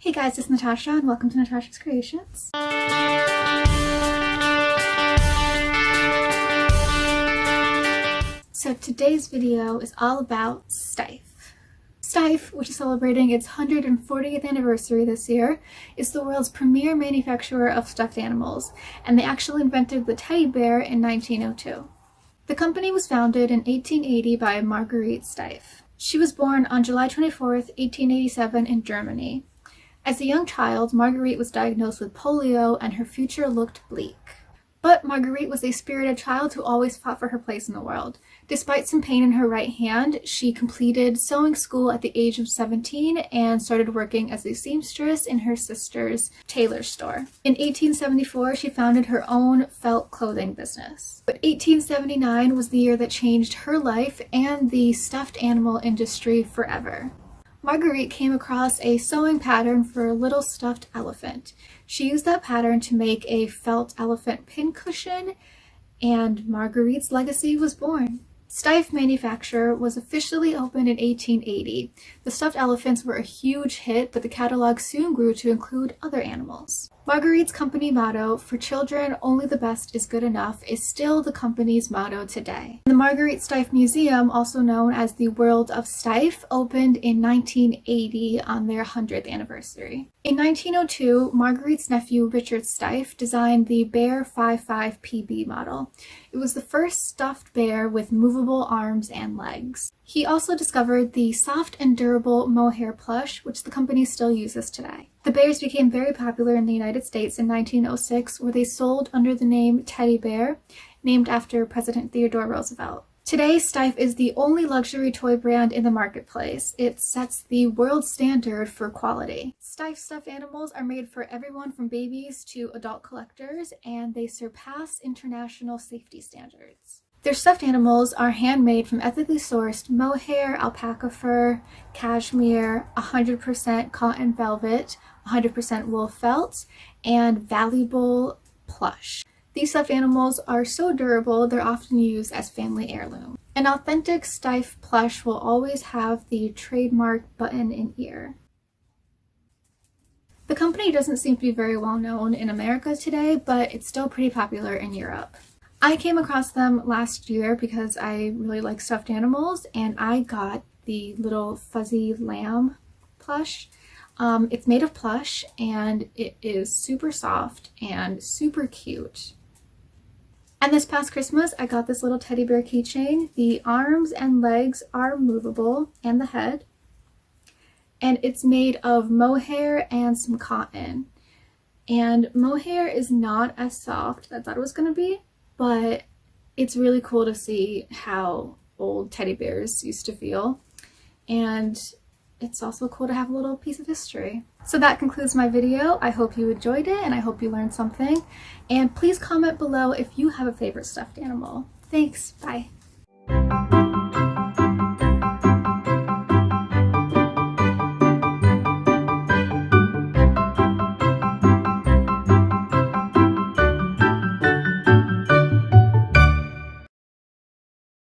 Hey guys, it's Natasha and welcome to Natasha's Creations. So today's video is all about Steiff. Steiff, which is celebrating its 140th anniversary this year, is the world's premier manufacturer of stuffed animals, and they actually invented the teddy bear in 1902. The company was founded in 1880 by Margarete Steiff. She was born on July 24, 1887 in Germany. As a young child, Marguerite was diagnosed with polio and her future looked bleak. But Marguerite was a spirited child who always fought for her place in the world. Despite some pain in her right hand, she completed sewing school at the age of 17 and started working as a seamstress in her sister's tailor store. In 1874, she founded her own felt clothing business. But 1879 was the year that changed her life and the stuffed animal industry forever. Marguerite came across a sewing pattern for a little stuffed elephant. She used that pattern to make a felt elephant pincushion, and Marguerite's legacy was born. Steiff manufacture was officially opened in 1880. The stuffed elephants were a huge hit, but the catalog soon grew to include other animals. Marguerite's company motto, "For children, only the best is good enough," is still the company's motto today. The Margarete Steiff Museum, also known as the World of Steiff, opened in 1980 on their 100th anniversary. In 1902, Marguerite's nephew Richard Steiff designed the Bear 55 PB model. It was the first stuffed bear with movable arms and legs. He also discovered the soft and durable mohair plush, which the company still uses today. The bears became very popular in the United States in 1906, where they sold under the name Teddy Bear, named after President Theodore Roosevelt. Today, Steiff is the only luxury toy brand in the marketplace. It sets the world standard for quality. Steiff stuffed animals are made for everyone from babies to adult collectors, and they surpass international safety standards. Their stuffed animals are handmade from ethically sourced mohair, alpaca fur, cashmere, 100% cotton velvet, 100% wool felt, and valuable plush. These stuffed animals are so durable, they're often used as family heirloom. An authentic Steiff plush will always have the trademark button and ear. The company doesn't seem to be very well known in America today, but it's still pretty popular in Europe. I came across them last year because I really like stuffed animals, and I got the little fuzzy lamb plush. It's made of plush and it is super soft and super cute. And this past Christmas, I got this little teddy bear keychain. The arms and legs are movable, and the head. And it's made of mohair and some cotton. And mohair is not as soft as I thought it was going to be, but it's really cool to see how old teddy bears used to feel. And it's also cool to have a little piece of history. So that concludes my video. I hope you enjoyed it and I hope you learned something. And please comment below if you have a favorite stuffed animal. Thanks, bye.